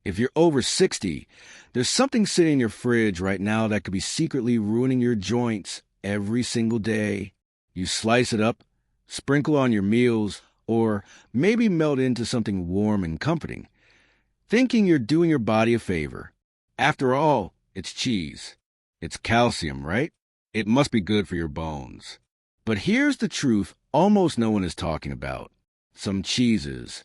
If you're over 60, there's something sitting in your fridge right now that could be secretly ruining your joints every single day. You slice it up, sprinkle on your meals, or maybe melt into something warm and comforting, thinking you're doing your body a favor. After all, it's cheese. It's calcium, right? It must be good for your bones. But here's the truth almost no one is talking about. Some cheeses,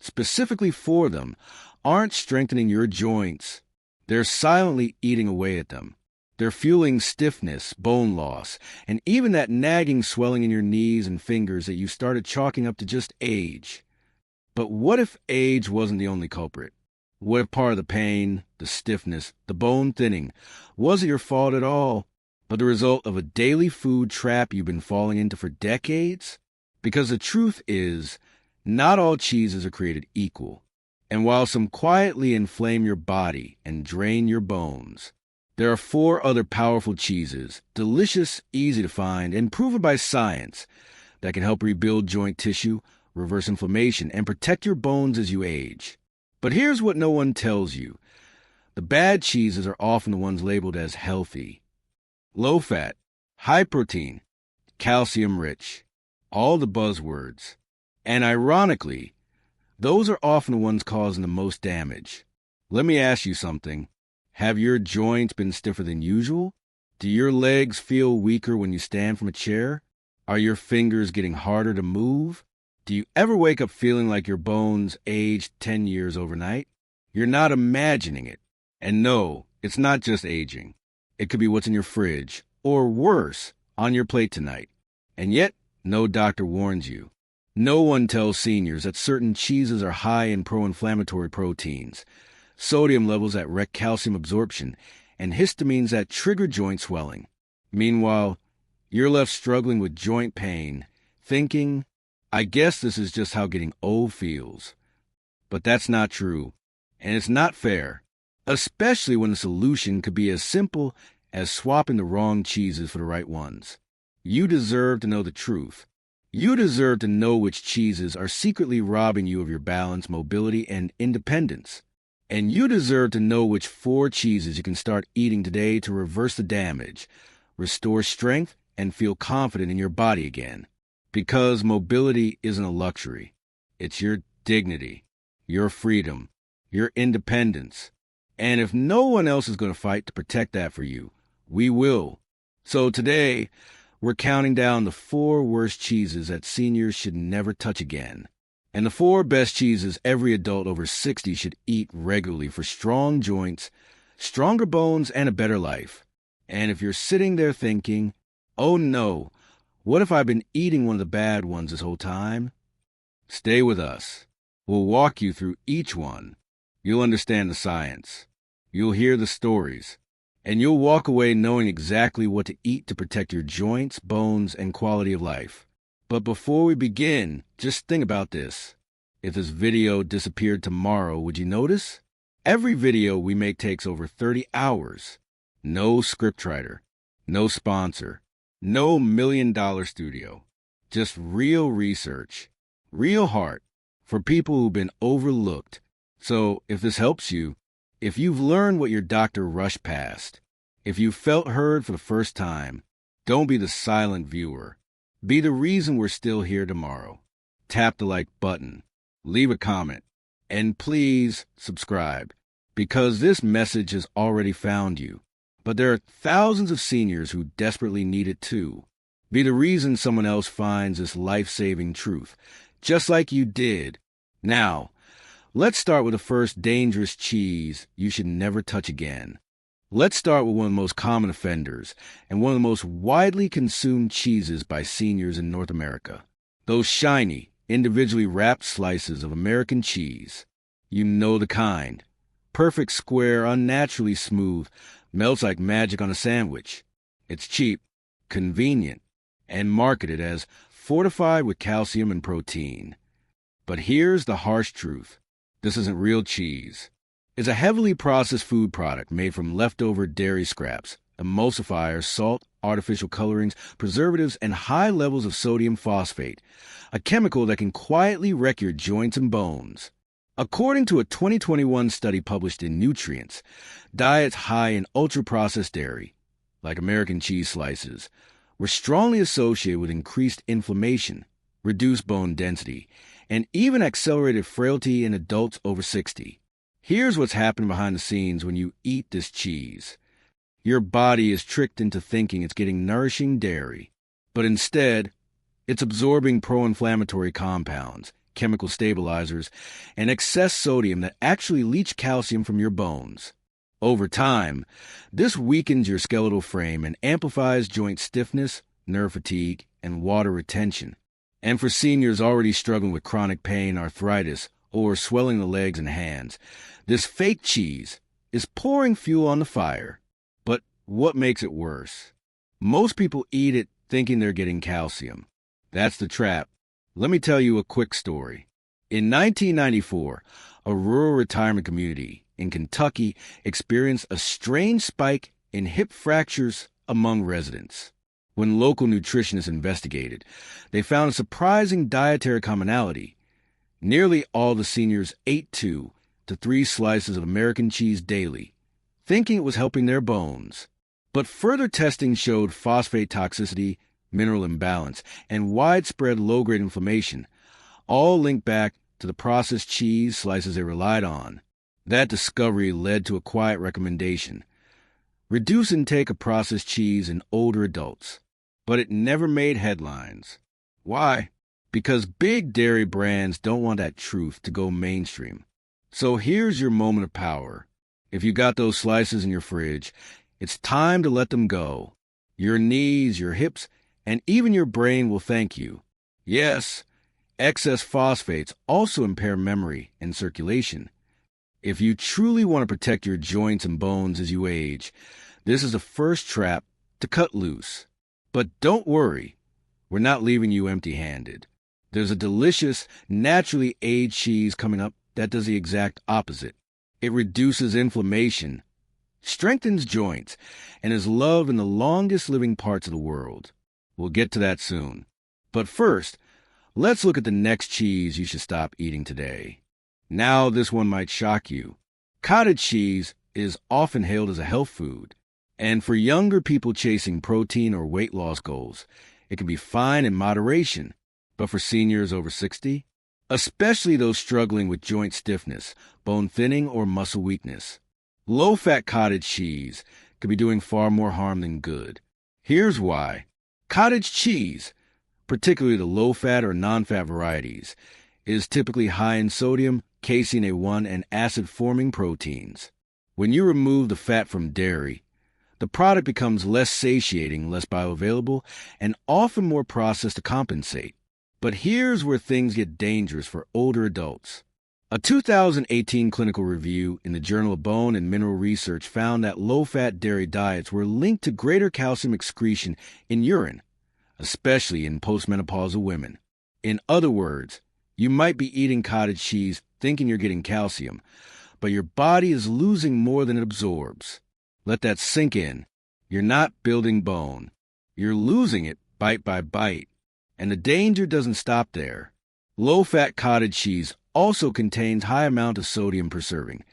specifically for them, aren't strengthening your joints. They're silently eating away at them. They're fueling stiffness, bone loss, and even that nagging swelling in your knees and fingers that you started chalking up to just age. But what if age wasn't the only culprit? What if part of the pain, the stiffness, the bone thinning wasn't your fault at all, but the result of a daily food trap you've been falling into for decades? Because the truth is, not all cheeses are created equal. And while some quietly inflame your body and drain your bones, there are 4 other powerful cheeses, delicious, easy to find, and proven by science, that can help rebuild joint tissue, reverse inflammation, and protect your bones as you age. But here's what no one tells you. The bad cheeses are often the ones labeled as healthy. Low fat, high protein, calcium rich, all the buzzwords. And ironically, those are often the ones causing the most damage. Let me ask you something. Have your joints been stiffer than usual? Do your legs feel weaker when you stand from a chair? Are your fingers getting harder to move? Do you ever wake up feeling like your bones aged 10 years overnight? You're not imagining it. And no, it's not just aging. It could be what's in your fridge, or worse, on your plate tonight. And yet, no doctor warns you. No one tells seniors that certain cheeses are high in pro-inflammatory proteins, sodium levels that wreck calcium absorption, and histamines that trigger joint swelling. Meanwhile, you're left struggling with joint pain, thinking, I guess this is just how getting old feels. But that's not true, and it's not fair, especially when the solution could be as simple as swapping the wrong cheeses for the right ones. You deserve to know the truth. You deserve to know which cheeses are secretly robbing you of your balance, mobility, and independence. And you deserve to know which 4 cheeses you can start eating today to reverse the damage, restore strength, and feel confident in your body again. Because mobility isn't a luxury. It's your dignity, your freedom, your independence. And if no one else is going to fight to protect that for you, we will. So today, we're counting down the 4 worst cheeses that seniors should never touch again. And the 4 best cheeses every adult over 60 should eat regularly for strong joints, stronger bones, and a better life. And if you're sitting there thinking, oh no, what if I've been eating one of the bad ones this whole time? Stay with us. We'll walk you through each one. You'll understand the science. You'll hear the stories. And you'll walk away knowing exactly what to eat to protect your joints, bones, and quality of life. But before we begin, just think about this. If this video disappeared tomorrow, would you notice? Every video we make takes over 30 hours. No scriptwriter, no sponsor, no $1 million studio. Just real research, real heart, for people who've been overlooked. So if this helps you, if you've learned what your doctor rushed past, if you felt heard for the first time, don't be the silent viewer. Be the reason we're still here tomorrow. Tap the like button, leave a comment, and please subscribe, because this message has already found you. But there are thousands of seniors who desperately need it too. Be the reason someone else finds this life-saving truth, just like you did. Now, let's start with the first dangerous cheese you should never touch again. Let's start with one of the most common offenders and one of the most widely consumed cheeses by seniors in North America. Those shiny, individually wrapped slices of American cheese. You know the kind. Perfect square, unnaturally smooth, melts like magic on a sandwich. It's cheap, convenient, and marketed as fortified with calcium and protein. But here's the harsh truth. This isn't real cheese. It's a heavily processed food product made from leftover dairy scraps, emulsifiers, salt, artificial colorings, preservatives, and high levels of sodium phosphate, a chemical that can quietly wreck your joints and bones. According to a 2021 study published in Nutrients, diets high in ultra-processed dairy, like American cheese slices, were strongly associated with increased inflammation, reduced bone density, and even accelerated frailty in adults over 60. Here's what's happening behind the scenes when you eat this cheese. Your body is tricked into thinking it's getting nourishing dairy, but instead, it's absorbing pro-inflammatory compounds, chemical stabilizers, and excess sodium that actually leach calcium from your bones. Over time, this weakens your skeletal frame and amplifies joint stiffness, nerve fatigue, and water retention. And for seniors already struggling with chronic pain, arthritis, or swelling the legs and hands, this fake cheese is pouring fuel on the fire. But what makes it worse? Most people eat it thinking they're getting calcium. That's the trap. Let me tell you a quick story. In 1994, a rural retirement community in Kentucky experienced a strange spike in hip fractures among residents. When local nutritionists investigated, they found a surprising dietary commonality. Nearly all the seniors ate 2 to 3 slices of American cheese daily, thinking it was helping their bones. But further testing showed phosphate toxicity, mineral imbalance, and widespread low-grade inflammation, all linked back to the processed cheese slices they relied on. That discovery led to a quiet recommendation: reduce intake of processed cheese in older adults. But it never made headlines. Why? Because big dairy brands don't want that truth to go mainstream. So here's your moment of power. If you got those slices in your fridge, it's time to let them go. Your knees, your hips, and even your brain will thank you. Yes, excess phosphates also impair memory and circulation. If you truly want to protect your joints and bones as you age, this is the first trap to cut loose. But don't worry, we're not leaving you empty-handed. There's a delicious, naturally aged cheese coming up that does the exact opposite. It reduces inflammation, strengthens joints, and is loved in the longest-living parts of the world. We'll get to that soon. But first, let's look at the next cheese you should stop eating today. Now this one might shock you. Cottage cheese is often hailed as a health food, and for younger people chasing protein or weight loss goals, it can be fine in moderation. But for seniors over 60, especially those struggling with joint stiffness, bone thinning, or muscle weakness, low-fat cottage cheese could be doing far more harm than good. Here's why. Cottage cheese, particularly the low-fat or non-fat varieties, is typically high in sodium, casein A1, and acid-forming proteins. When you remove the fat from dairy, the product becomes less satiating, less bioavailable, and often more processed to compensate. But here's where things get dangerous for older adults. A 2018 clinical review in the Journal of Bone and Mineral Research found that low-fat dairy diets were linked to greater calcium excretion in urine, especially in postmenopausal women. In other words, you might be eating cottage cheese thinking you're getting calcium, but your body is losing more than it absorbs. Let that sink in. You're not building bone. You're losing it bite by bite. And the danger doesn't stop there. Low-fat cottage cheese also contains high amount of sodium per serving,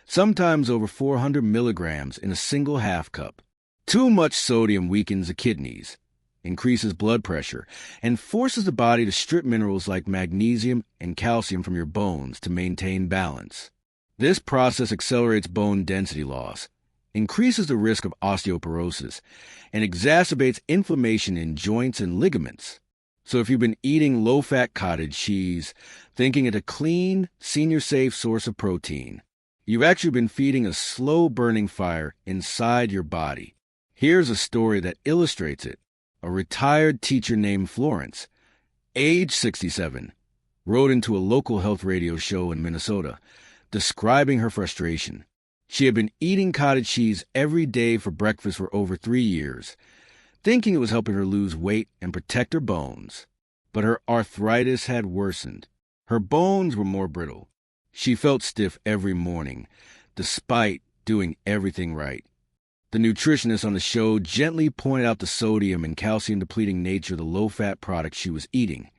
sometimes over 400 milligrams in a single half cup. Too much sodium weakens the kidneys, increases blood pressure, and forces the body to strip minerals like magnesium and calcium from your bones to maintain balance. This process accelerates bone density loss, increases the risk of osteoporosis, and exacerbates inflammation in joints and ligaments. So if you've been eating low-fat cottage cheese, thinking it a clean, senior-safe source of protein, you've actually been feeding a slow-burning fire inside your body. Here's a story that illustrates it. A retired teacher named Florence, age 67, wrote into a local health radio show in Minnesota, describing her frustration. She had been eating cottage cheese every day for breakfast for over 3 years, thinking it was helping her lose weight and protect her bones. But her arthritis had worsened. Her bones were more brittle. She felt stiff every morning, despite doing everything right. The nutritionist on the show gently pointed out the sodium and calcium-depleting nature of the low-fat products she was eating,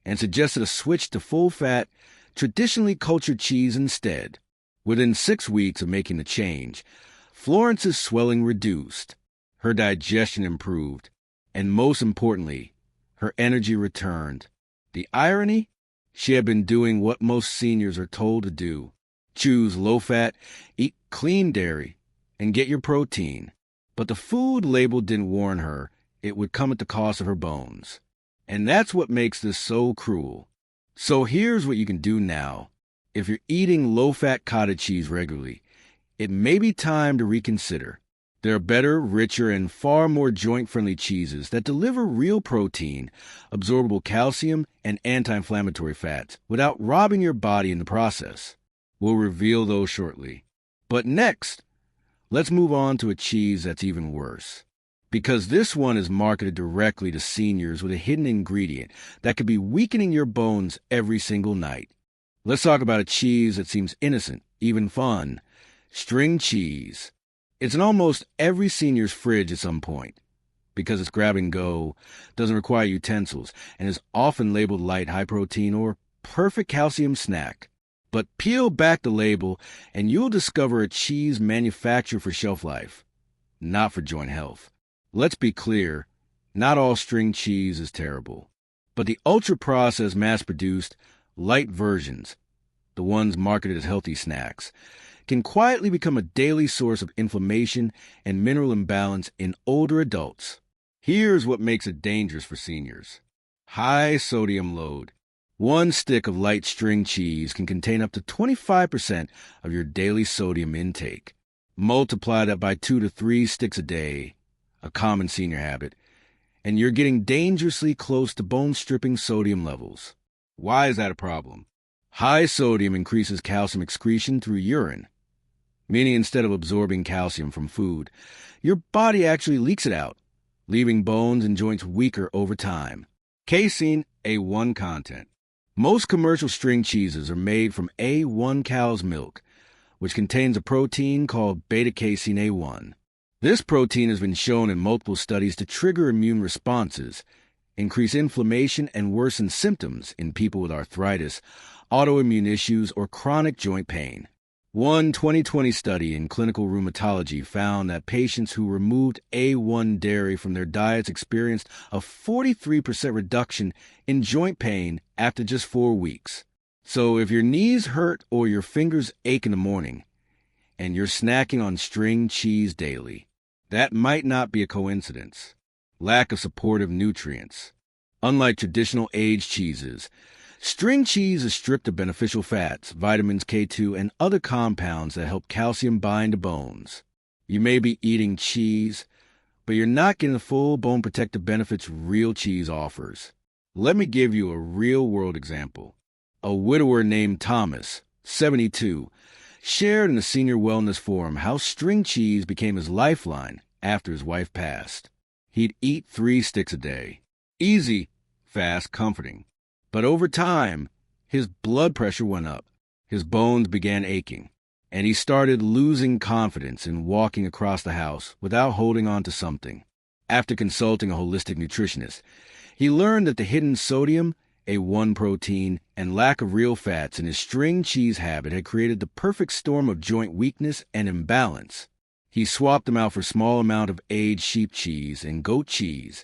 and suggested a switch to full-fat, traditionally cultured cheese instead. Within 6 weeks of making the change, Florence's swelling reduced, her digestion improved, and most importantly, her energy returned. The irony? She had been doing what most seniors are told to do: choose low-fat, eat clean dairy, and get your protein. But the food label didn't warn her it would come at the cost of her bones. And that's what makes this so cruel. So here's what you can do now. If you're eating low-fat cottage cheese regularly, it may be time to reconsider. There are better, richer, and far more joint-friendly cheeses that deliver real protein, absorbable calcium, and anti-inflammatory fats without robbing your body in the process. We'll reveal those shortly. But next, let's move on to a cheese that's even worse. Because this one is marketed directly to seniors with a hidden ingredient that could be weakening your bones every single night. Let's talk about a cheese that seems innocent, even fun: string cheese. It's in almost every senior's fridge at some point. Because it's grab and go, doesn't require utensils, and is often labeled light, high protein, or perfect calcium snack. But peel back the label and you'll discover a cheese manufactured for shelf life, not for joint health. Let's be clear, not all string cheese is terrible. But the ultra-processed, mass-produced, light versions, the ones marketed as healthy snacks, can quietly become a daily source of inflammation and mineral imbalance in older adults. Here's what makes it dangerous for seniors: high sodium load. One stick of light string cheese can contain up to 25% of your daily sodium intake. Multiply that by 2 to 3 sticks a day, a common senior habit, and you're getting dangerously close to bone-stripping sodium levels. Why is that a problem? High sodium increases calcium excretion through urine, meaning instead of absorbing calcium from food, your body actually leaks it out, leaving bones and joints weaker over time. Casein A1 content. Most commercial string cheeses are made from A1 cow's milk, which contains a protein called beta-casein A1. This protein has been shown in multiple studies to trigger immune responses, increase inflammation, and worsen symptoms in people with arthritis, autoimmune issues, or chronic joint pain. One 2020 study in clinical rheumatology found that patients who removed A1 dairy from their diets experienced a 43% reduction in joint pain after just 4 weeks. So if your knees hurt or your fingers ache in the morning, and you're snacking on string cheese daily, that might not be a coincidence. Lack of supportive nutrients. Unlike traditional aged cheeses, string cheese is stripped of beneficial fats, vitamins K2, and other compounds that help calcium bind to bones. You may be eating cheese, but you're not getting the full bone protective benefits real cheese offers. Let me give you a real-world example. A widower named Thomas, 72, shared in the Senior Wellness Forum how string cheese became his lifeline after his wife passed. He'd eat 3 sticks a day. Easy, fast, comforting. But over time, his blood pressure went up, his bones began aching, and he started losing confidence in walking across the house without holding on to something. After consulting a holistic nutritionist, he learned that the hidden sodium, A1 protein, and lack of real fats in his string cheese habit had created the perfect storm of joint weakness and imbalance. He swapped them out for a small amount of aged sheep cheese and goat cheese,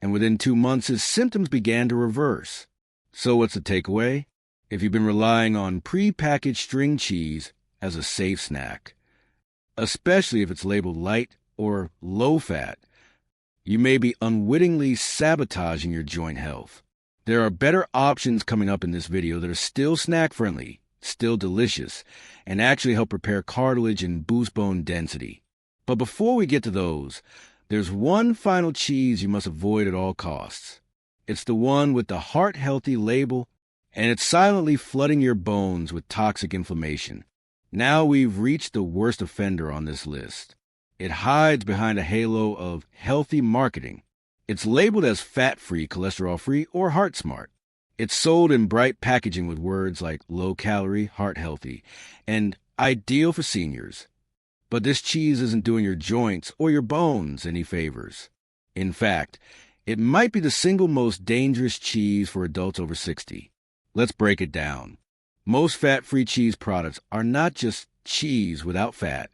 and within 2 months his symptoms began to reverse. So what's the takeaway? If you've been relying on pre-packaged string cheese as a safe snack, especially if it's labeled light or low-fat, you may be unwittingly sabotaging your joint health. There are better options coming up in this video that are still snack-friendly, still delicious, and actually help repair cartilage and boost bone density. But before we get to those, there's one final cheese you must avoid at all costs. It's the one with the heart-healthy label, and it's silently flooding your bones with toxic inflammation. Now we've reached the worst offender on this list. It hides behind a halo of healthy marketing. It's labeled as fat-free, cholesterol-free, or heart-smart. It's sold in bright packaging with words like low-calorie, heart-healthy, and ideal for seniors. But this cheese isn't doing your joints or your bones any favors. In fact, it might be the single most dangerous cheese for adults over 60. Let's break it down. Most fat-free cheese products are not just cheese without fat.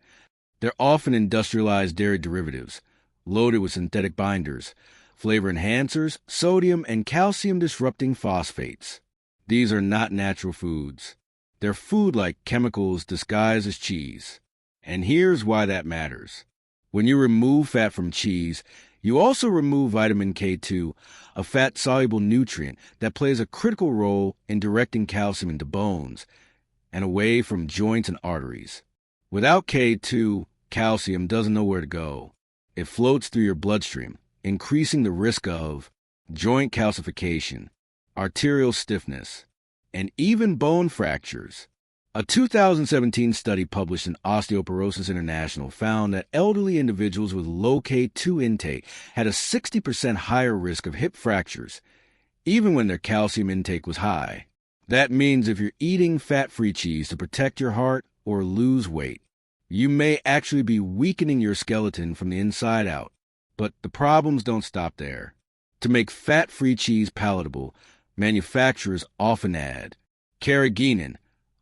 They're often industrialized dairy derivatives, loaded with synthetic binders, flavor enhancers, sodium and calcium-disrupting phosphates. These are not natural foods. They're food-like chemicals disguised as cheese. And here's why that matters. When you remove fat from cheese, you also remove vitamin K2, a fat-soluble nutrient that plays a critical role in directing calcium into bones and away from joints and arteries. Without K2, calcium doesn't know where to go. It floats through your bloodstream, increasing the risk of joint calcification, arterial stiffness, and even bone fractures. A 2017 study published in Osteoporosis International found that elderly individuals with low K2 intake had a 60% higher risk of hip fractures, even when their calcium intake was high. That means if you're eating fat-free cheese to protect your heart or lose weight, you may actually be weakening your skeleton from the inside out. But the problems don't stop there. To make fat-free cheese palatable, manufacturers often add carrageenan,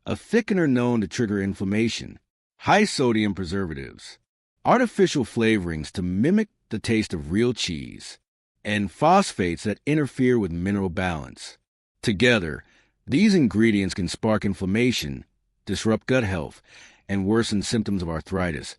a thickener known to trigger inflammation, high-sodium preservatives, artificial flavorings to mimic the taste of real cheese, and phosphates that interfere with mineral balance. Together, these ingredients can spark inflammation, disrupt gut health, and worsen symptoms of arthritis,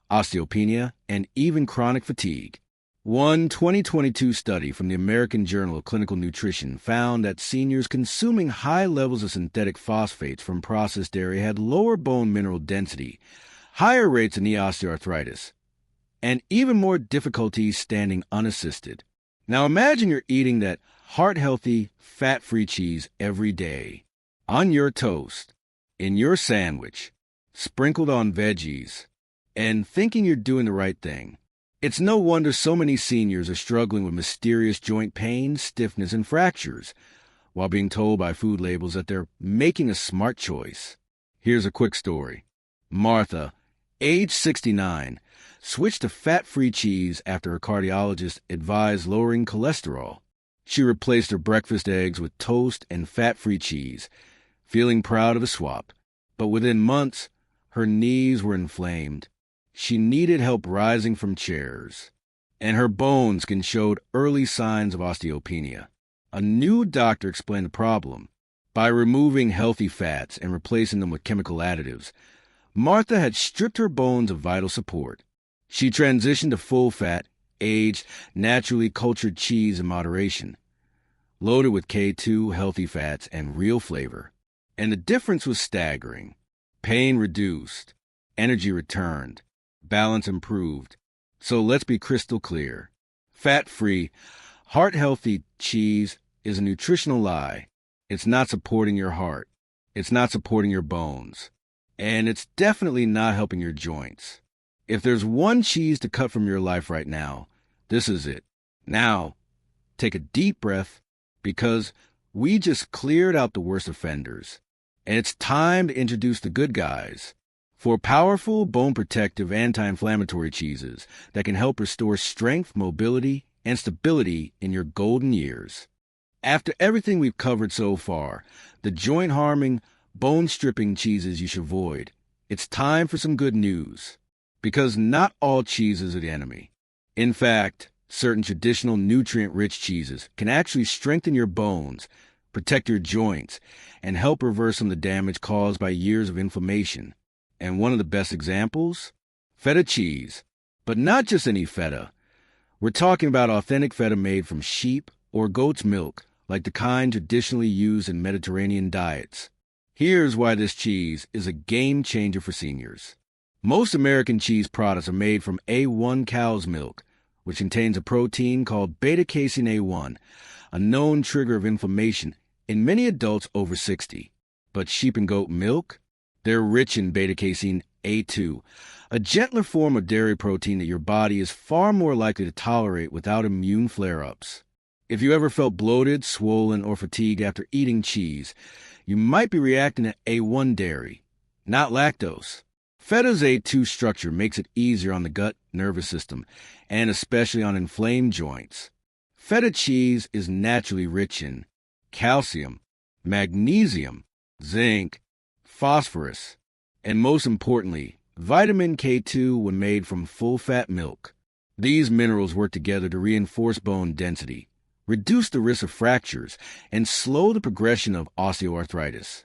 osteopenia, and even chronic fatigue. One 2022 study from the American Journal of Clinical Nutrition found that seniors consuming high levels of synthetic phosphates from processed dairy had lower bone mineral density, higher rates of knee osteoarthritis, and even more difficulties standing unassisted. Now imagine you're eating that heart-healthy, fat-free cheese every day, on your toast, in your sandwich, sprinkled on veggies, and thinking you're doing the right thing. It's no wonder so many seniors are struggling with mysterious joint pain, stiffness, and fractures, while being told by food labels that they're making a smart choice. Here's a quick story. Martha, age 69, switched to fat-free cheese after her cardiologist advised lowering cholesterol. She replaced her breakfast eggs with toast and fat-free cheese, feeling proud of the swap. But within months, her knees were inflamed. She needed help rising from chairs, and her bones showed early signs of osteopenia. A new doctor explained the problem. By removing healthy fats and replacing them with chemical additives, Martha had stripped her bones of vital support. She transitioned to full-fat, aged, naturally cultured cheese in moderation, loaded with K2, healthy fats, and real flavor. And the difference was staggering. Pain reduced, energy returned, balance improved. So let's be crystal clear. Fat-free, heart-healthy cheese is a nutritional lie. It's not supporting your heart. It's not supporting your bones. And it's definitely not helping your joints. If there's one cheese to cut from your life right now, this is it. Now, take a deep breath, because we just cleared out the worst offenders. And it's time to introduce the good guys. For powerful, bone-protective, anti-inflammatory cheeses that can help restore strength, mobility, and stability in your golden years. After everything we've covered so far, the joint-harming, bone-stripping cheeses you should avoid, it's time for some good news. Because not all cheeses are the enemy. In fact, certain traditional nutrient-rich cheeses can actually strengthen your bones, protect your joints, and help reverse some of the damage caused by years of inflammation. And one of the best examples? Feta cheese. But not just any feta. We're talking about authentic feta made from sheep or goat's milk, like the kind traditionally used in Mediterranean diets. Here's why this cheese is a game changer for seniors. Most American cheese products are made from A1 cow's milk, which contains a protein called beta-casein A1, a known trigger of inflammation in many adults over 60. But sheep and goat milk? They're rich in beta-casein A2, a gentler form of dairy protein that your body is far more likely to tolerate without immune flare-ups. If you ever felt bloated, swollen, or fatigued after eating cheese, you might be reacting to A1 dairy, not lactose. Feta's A2 structure makes it easier on the gut, nervous system, and especially on inflamed joints. Feta cheese is naturally rich in calcium, magnesium, zinc, phosphorus, and most importantly, vitamin K2 when made from full-fat milk. These minerals work together to reinforce bone density, reduce the risk of fractures, and slow the progression of osteoarthritis.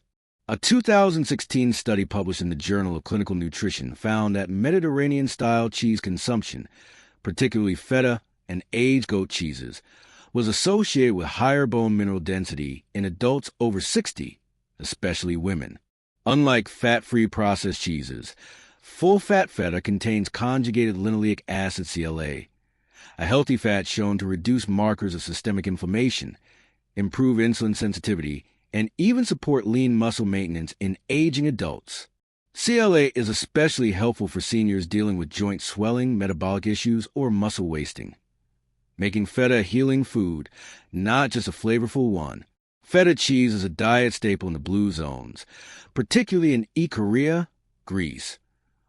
A 2016 study published in the Journal of Clinical Nutrition found that Mediterranean-style cheese consumption, particularly feta and aged goat cheeses, was associated with higher bone mineral density in adults over 60, especially women. Unlike fat-free processed cheeses, full-fat feta contains conjugated linoleic acid CLA, a healthy fat shown to reduce markers of systemic inflammation, improve insulin sensitivity, and even support lean muscle maintenance in aging adults. CLA is especially helpful for seniors dealing with joint swelling, metabolic issues, or muscle wasting, making feta a healing food, not just a flavorful one. Feta cheese is a diet staple in the blue zones, particularly in Ikaria, Greece,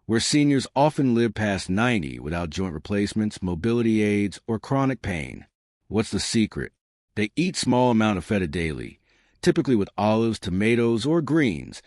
where seniors often live past 90 without joint replacements, mobility aids, or chronic pain. What's the secret? They eat small amount of feta daily, typically with olives, tomatoes, or greens,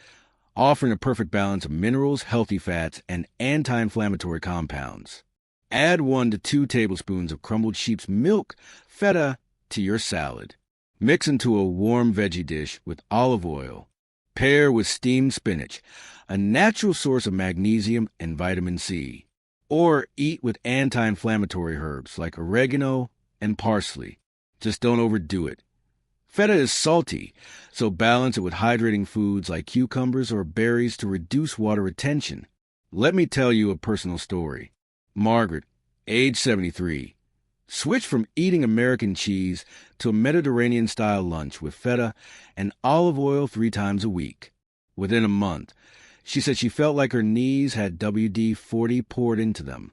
offering a perfect balance of minerals, healthy fats, and anti-inflammatory compounds. Add 1 to 2 tablespoons of crumbled sheep's milk feta to your salad. Mix into a warm veggie dish with olive oil. Pair with steamed spinach, a natural source of magnesium and vitamin C. Or eat with anti-inflammatory herbs like oregano and parsley. Just don't overdo it. Feta is salty, so balance it with hydrating foods like cucumbers or berries to reduce water retention. Let me tell you a personal story. Margaret, age 73, switched from eating American cheese to a Mediterranean-style lunch with feta and olive oil 3 times a week. Within a month, she said she felt like her knees had WD-40 poured into them.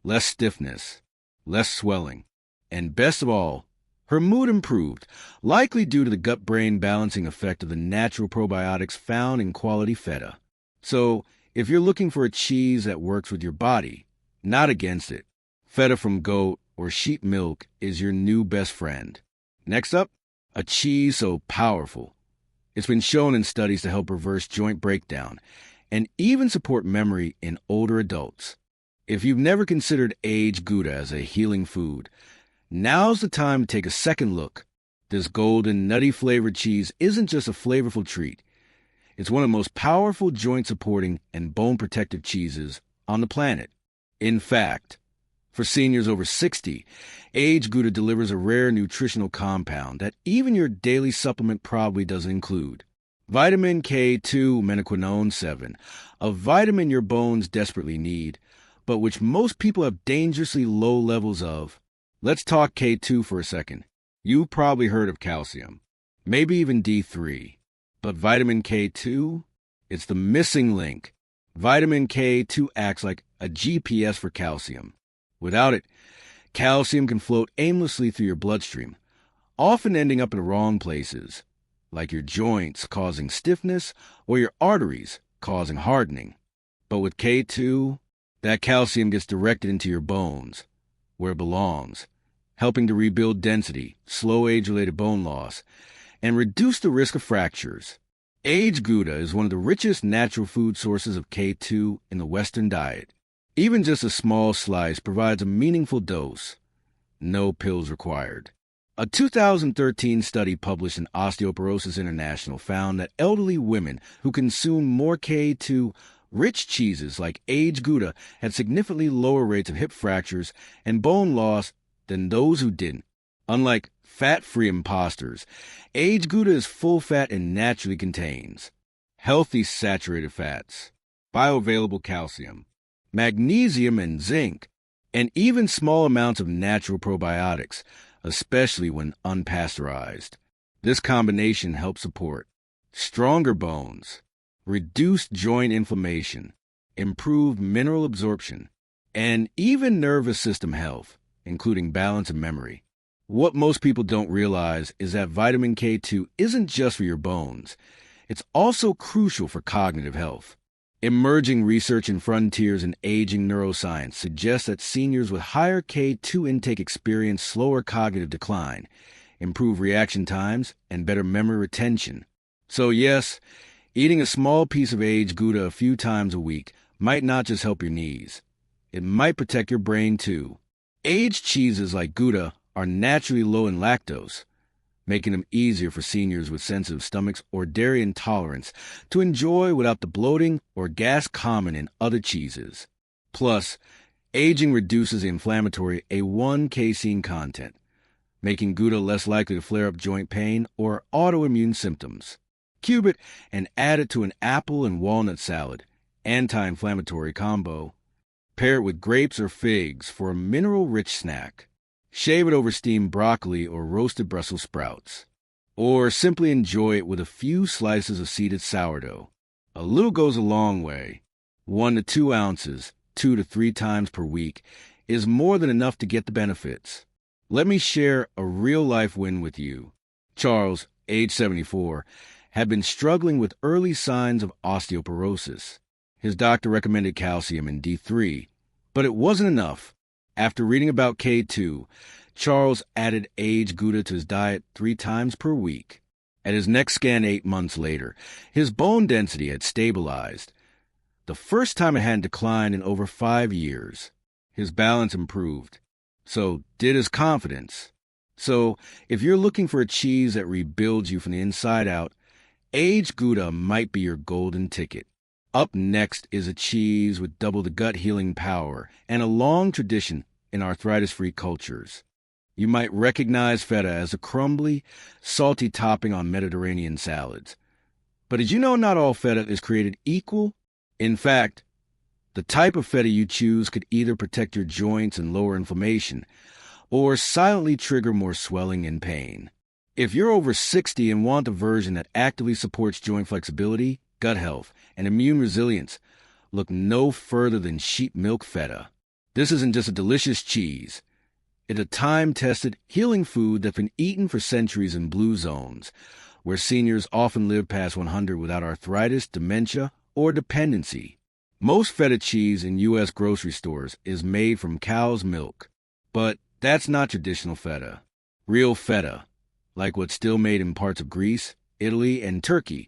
Less stiffness, less swelling, and best of all, her mood improved, likely due to the gut-brain balancing effect of the natural probiotics found in quality feta. So, if you're looking for a cheese that works with your body, not against it, feta from goat or sheep milk is your new best friend. Next up, a cheese so powerful. It's been shown in studies to help reverse joint breakdown and even support memory in older adults. If you've never considered aged Gouda as a healing food, now's the time to take a second look. This golden, nutty-flavored cheese isn't just a flavorful treat. It's one of the most powerful joint-supporting and bone-protective cheeses on the planet. In fact, for seniors over 60, aged Gouda delivers a rare nutritional compound that even your daily supplement probably doesn't include. Vitamin K2 menaquinone 7, a vitamin your bones desperately need, but which most people have dangerously low levels of. Let's talk K2 for a second. You've probably heard of calcium, maybe even D3. But vitamin K2? It's the missing link. Vitamin K2 acts like a GPS for calcium. Without it, calcium can float aimlessly through your bloodstream, often ending up in the wrong places, like your joints causing stiffness or your arteries causing hardening. But with K2, that calcium gets directed into your bones, where it belongs, helping to rebuild density, slow age-related bone loss, and reduce the risk of fractures. Aged Gouda is one of the richest natural food sources of K2 in the Western diet. Even just a small slice provides a meaningful dose. No pills required. A 2013 study published in Osteoporosis International found that elderly women who consumed more K2-rich cheeses like aged Gouda had significantly lower rates of hip fractures and bone loss than those who didn't. Unlike fat-free imposters, aged Gouda is full fat and naturally contains healthy saturated fats, bioavailable calcium, magnesium and zinc, and even small amounts of natural probiotics, especially when unpasteurized. This combination helps support stronger bones, reduced joint inflammation, improved mineral absorption, and even nervous system health, including balance and memory. What most people don't realize is that vitamin K2 isn't just for your bones. It's also crucial for cognitive health. Emerging research and frontiers in aging neuroscience suggests that seniors with higher K2 intake experience slower cognitive decline, improved reaction times, and better memory retention. So yes, eating a small piece of aged Gouda a few times a week might not just help your knees. It might protect your brain too. Aged cheeses like Gouda are naturally low in lactose, making them easier for seniors with sensitive stomachs or dairy intolerance to enjoy without the bloating or gas common in other cheeses. Plus, aging reduces the inflammatory A1 casein content, making Gouda less likely to flare up joint pain or autoimmune symptoms. Cube it and add it to an apple and walnut salad, anti-inflammatory combo. Pair it with grapes or figs for a mineral-rich snack. Shave it over steamed broccoli or roasted Brussels sprouts. Or simply enjoy it with a few slices of seeded sourdough. A little goes a long way. 1 to 2 ounces, 2 to 3 times per week, is more than enough to get the benefits. Let me share a real-life win with you. Charles, age 74, had been struggling with early signs of osteoporosis. His doctor recommended calcium and D3, but it wasn't enough. After reading about K2, Charles added aged Gouda to his diet 3 times per week. At his next scan 8 months later, his bone density had stabilized. The first time it hadn't declined in over 5 years. His balance improved. So did his confidence. So if you're looking for a cheese that rebuilds you from the inside out, aged Gouda might be your golden ticket. Up next is a cheese with double the gut healing power and a long tradition in arthritis-free cultures. You might recognize feta as a crumbly, salty topping on Mediterranean salads. But did you know not all feta is created equal? In fact, the type of feta you choose could either protect your joints and lower inflammation, or silently trigger more swelling and pain. If you're over 60 and want a version that actively supports joint flexibility, gut health, and immune resilience, look no further than sheep milk feta. This isn't just a delicious cheese. It's a time-tested, healing food that's been eaten for centuries in blue zones, where seniors often live past 100 without arthritis, dementia, or dependency. Most feta cheese in U.S. grocery stores is made from cow's milk, but that's not traditional feta. Real feta, like what's still made in parts of Greece, Italy, and Turkey,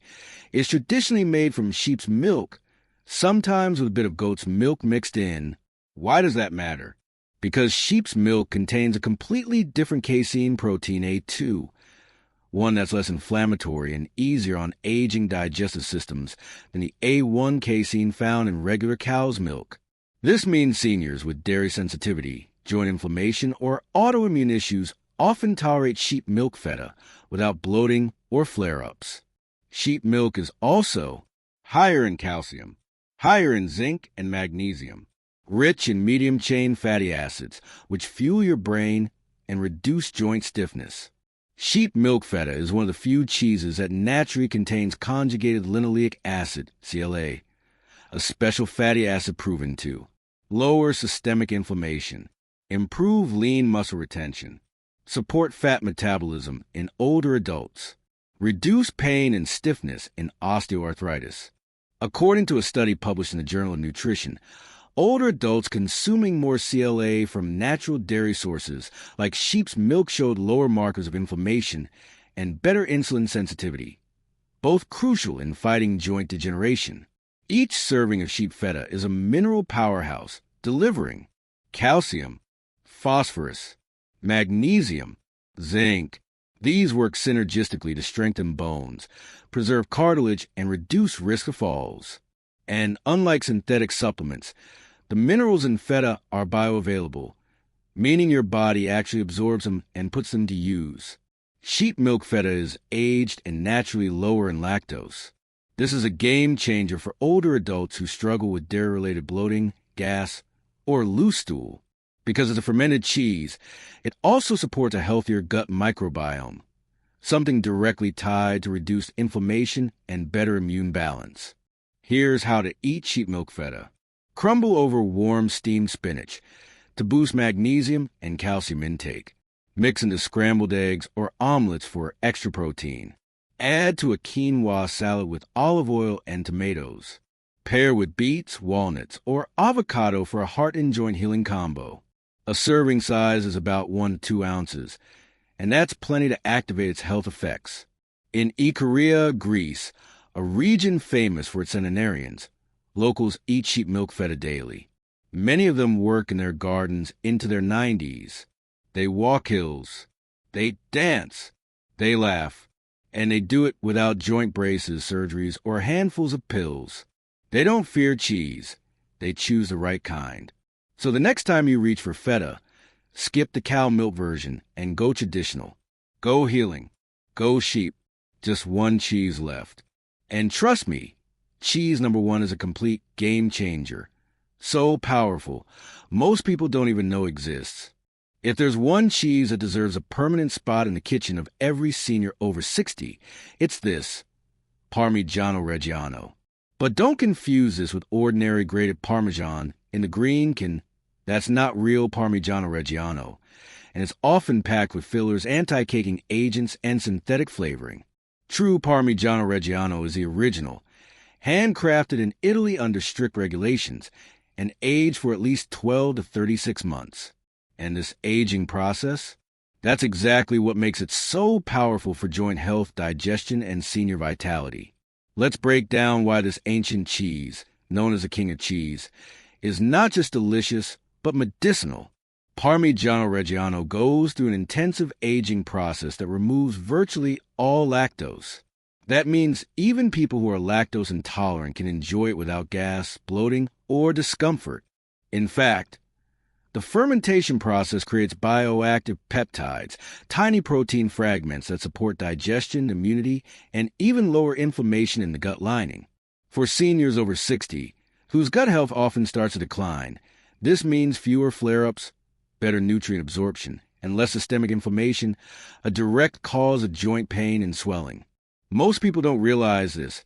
is traditionally made from sheep's milk, sometimes with a bit of goat's milk mixed in. Why does that matter? Because sheep's milk contains a completely different casein protein A2, one that's less inflammatory and easier on aging digestive systems than the A1 casein found in regular cow's milk. This means seniors with dairy sensitivity, joint inflammation, or autoimmune issues often tolerate sheep milk feta without bloating or flare-ups. Sheep milk is also higher in calcium, higher in zinc and magnesium, rich in medium-chain fatty acids, which fuel your brain and reduce joint stiffness. Sheep milk feta is one of the few cheeses that naturally contains conjugated linoleic acid, CLA, a special fatty acid proven to lower systemic inflammation, improve lean muscle retention, support fat metabolism in older adults, reduce pain and stiffness in osteoarthritis. According to a study published in the Journal of Nutrition, older adults consuming more CLA from natural dairy sources like sheep's milk showed lower markers of inflammation and better insulin sensitivity, both crucial in fighting joint degeneration. Each serving of sheep feta is a mineral powerhouse delivering calcium, phosphorus, magnesium, zinc. These work synergistically to strengthen bones, preserve cartilage, and reduce risk of falls. And unlike synthetic supplements, the minerals in feta are bioavailable, meaning your body actually absorbs them and puts them to use. Sheep milk feta is aged and naturally lower in lactose. This is a game changer for older adults who struggle with dairy-related bloating, gas, or loose stool. Because it's a fermented cheese, it also supports a healthier gut microbiome, something directly tied to reduced inflammation and better immune balance. Here's how to eat sheep milk feta. Crumble over warm steamed spinach to boost magnesium and calcium intake. Mix into scrambled eggs or omelets for extra protein. Add to a quinoa salad with olive oil and tomatoes. Pair with beets, walnuts, or avocado for a heart and joint healing combo. A serving size is about 1 to 2 ounces, and that's plenty to activate its health effects. In Ikaria, Greece, a region famous for its centenarians, locals eat sheep milk feta daily. Many of them work in their gardens into their 90s. They walk hills. They dance. They laugh. And they do it without joint braces, surgeries, or handfuls of pills. They don't fear cheese. They choose the right kind. So the next time you reach for feta, skip the cow milk version and go traditional. Go healing. Go sheep. Just one cheese left. And trust me, cheese number one is a complete game changer. So powerful, most people don't even know exists. If there's one cheese that deserves a permanent spot in the kitchen of every senior over 60, it's this, Parmigiano Reggiano. But don't confuse this with ordinary grated Parmesan in the green can. That's not real Parmigiano Reggiano, and it's often packed with fillers, anti-caking agents, and synthetic flavoring. True Parmigiano Reggiano is the original, handcrafted in Italy under strict regulations, and aged for at least 12 to 36 months. And this aging process? That's exactly what makes it so powerful for joint health, digestion, and senior vitality. Let's break down why this ancient cheese, known as the king of cheese, is not just delicious, but medicinal. Parmigiano Reggiano goes through an intensive aging process that removes virtually all lactose. That means even people who are lactose intolerant can enjoy it without gas, bloating, or discomfort. In fact, the fermentation process creates bioactive peptides, tiny protein fragments that support digestion, immunity, and even lower inflammation in the gut lining. For seniors over 60, whose gut health often starts to decline, this means fewer flare-ups, better nutrient absorption, and less systemic inflammation, a direct cause of joint pain and swelling. Most people don't realize this,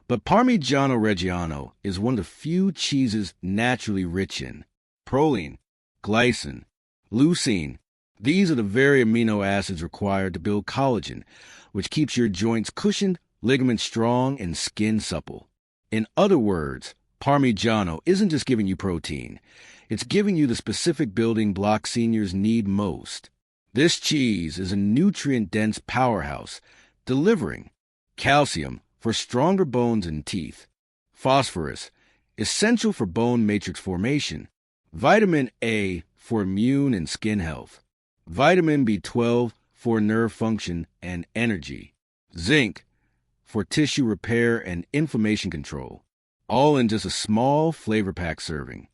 but Parmigiano Reggiano is one of the few cheeses naturally rich in proline, glycine, leucine. These are the very amino acids required to build collagen, which keeps your joints cushioned, ligaments strong, and skin supple. In other words, Parmigiano isn't just giving you protein. It's giving you the specific building block seniors need most. This cheese is a nutrient-dense powerhouse, delivering calcium for stronger bones and teeth, phosphorus, essential for bone matrix formation, vitamin A for immune and skin health, vitamin B12 for nerve function and energy, zinc for tissue repair and inflammation control, all in just a small flavor-packed serving.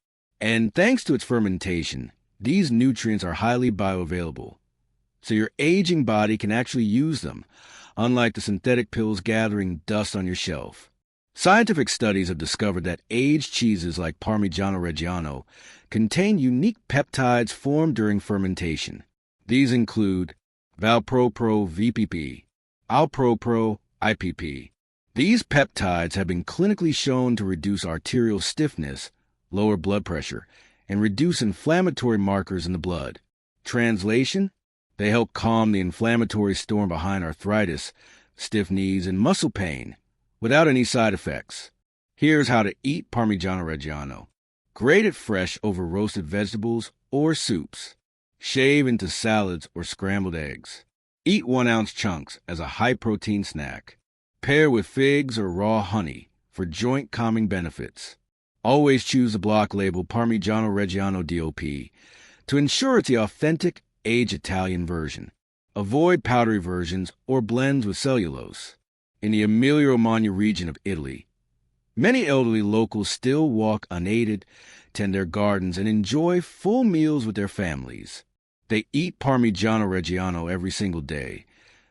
And thanks to its fermentation, these nutrients are highly bioavailable, so your aging body can actually use them, unlike the synthetic pills gathering dust on your shelf. Scientific studies have discovered that aged cheeses like Parmigiano Reggiano contain unique peptides formed during fermentation. These include Valpropro VPP, Alpropro IPP. These peptides have been clinically shown to reduce arterial stiffness, lower blood pressure, and reduce inflammatory markers in the blood. Translation? They help calm the inflammatory storm behind arthritis, stiff knees, and muscle pain without any side effects. Here's how to eat Parmigiano Reggiano. Grate it fresh over roasted vegetables or soups. Shave into salads or scrambled eggs. Eat 1-ounce chunks as a high-protein snack. Pair with figs or raw honey for joint calming benefits. Always choose the block label Parmigiano Reggiano DOP to ensure it's the authentic, aged Italian version. Avoid powdery versions or blends with cellulose. In the Emilia-Romagna region of Italy, many elderly locals still walk unaided, tend their gardens, and enjoy full meals with their families. They eat Parmigiano Reggiano every single day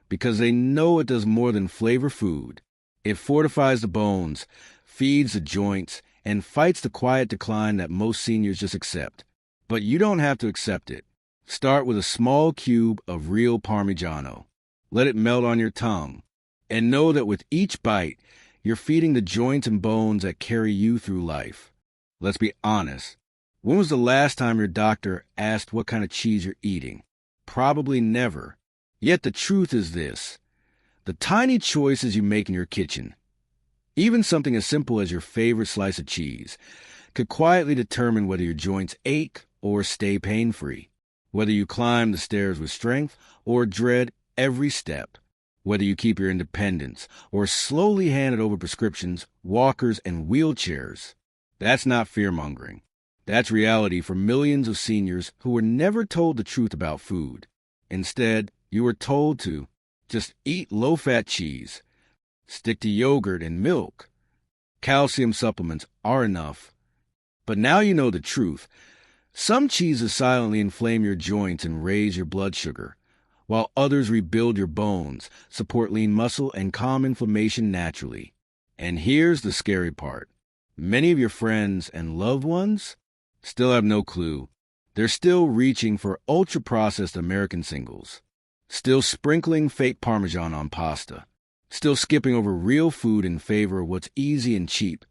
because they know it does more than flavor food. It fortifies the bones, feeds the joints, and fights the quiet decline that most seniors just accept. But you don't have to accept it. Start with a small cube of real Parmigiano. Let it melt on your tongue. And know that with each bite, you're feeding the joints and bones that carry you through life. Let's be honest. When was the last time your doctor asked what kind of cheese you're eating? Probably never. Yet the truth is this. The tiny choices you make in your kitchen, even something as simple as your favorite slice of cheese, could quietly determine whether your joints ache or stay pain-free, whether you climb the stairs with strength or dread every step. Whether you keep your independence or slowly handed over prescriptions, walkers, and wheelchairs. That's not fear-mongering. That's reality for millions of seniors who were never told the truth about food. Instead, you were told to just eat low-fat cheese, stick to yogurt and milk. Calcium supplements are enough. But now you know the truth. Some cheeses silently inflame your joints and raise your blood sugar, while others rebuild your bones, support lean muscle, and calm inflammation naturally. And here's the scary part. Many of your friends and loved ones still have no clue. They're still reaching for ultra-processed American singles, still sprinkling fake Parmesan on pasta, still skipping over real food in favor of what's easy and cheap,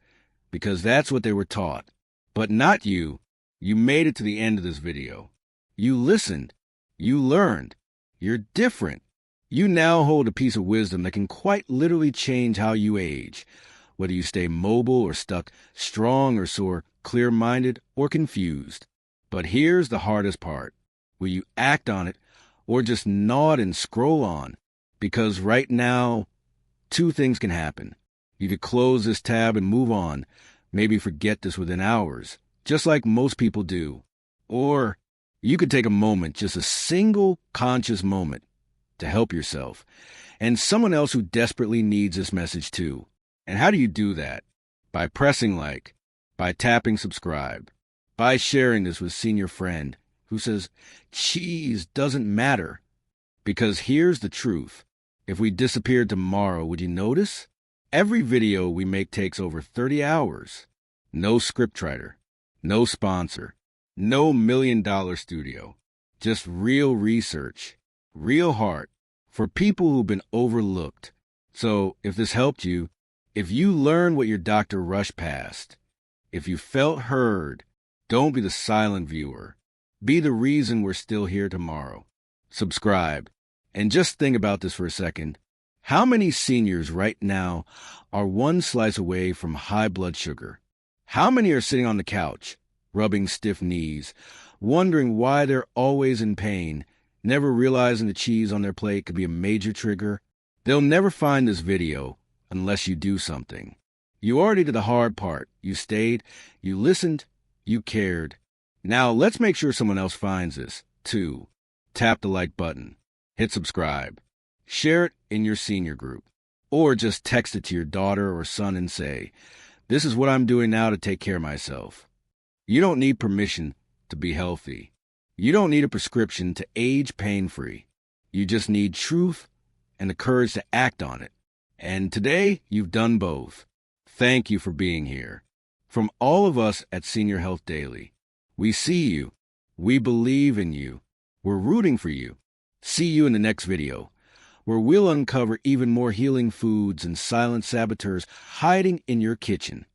because that's what they were taught. But not you. You made it to the end of this video. You listened. You learned. You're different. You now hold a piece of wisdom that can quite literally change how you age, whether you stay mobile or stuck, strong or sore, clear-minded or confused. But here's the hardest part. Will you act on it or just nod and scroll on? Because right now, two things can happen. You could close this tab and move on, maybe forget this within hours, just like most people do. Or you could take a moment, just a single conscious moment, to help yourself and someone else who desperately needs this message too. And how do you do that? By pressing like, by tapping subscribe, by sharing this with a senior friend who says cheese doesn't matter. Because here's the truth. If we disappeared tomorrow, would you notice? Every video we make takes over 30 hours. No scriptwriter, no sponsor, no $1 million studio. Just real research, real heart, for people who've been overlooked. So if this helped you, if you learned what your doctor rushed past, if you felt heard, don't be the silent viewer. Be the reason we're still here tomorrow. Subscribe. And just think about this for a second. How many seniors right now are one slice away from high blood sugar? How many are sitting on the couch, rubbing stiff knees, wondering why they're always in pain, never realizing the cheese on their plate could be a major trigger? They'll never find this video unless you do something. You already did the hard part. You stayed, you listened, you cared. Now let's make sure someone else finds this, too. Tap the like button. Hit subscribe. Share it in your senior group. Or just text it to your daughter or son and say, "This is what I'm doing now to take care of myself." You don't need permission to be healthy. You don't need a prescription to age pain-free. You just need truth and the courage to act on it. And today, you've done both. Thank you for being here. From all of us at Senior Health Daily, we see you. We believe in you. We're rooting for you. See you in the next video, where we'll uncover even more healing foods and silent saboteurs hiding in your kitchen.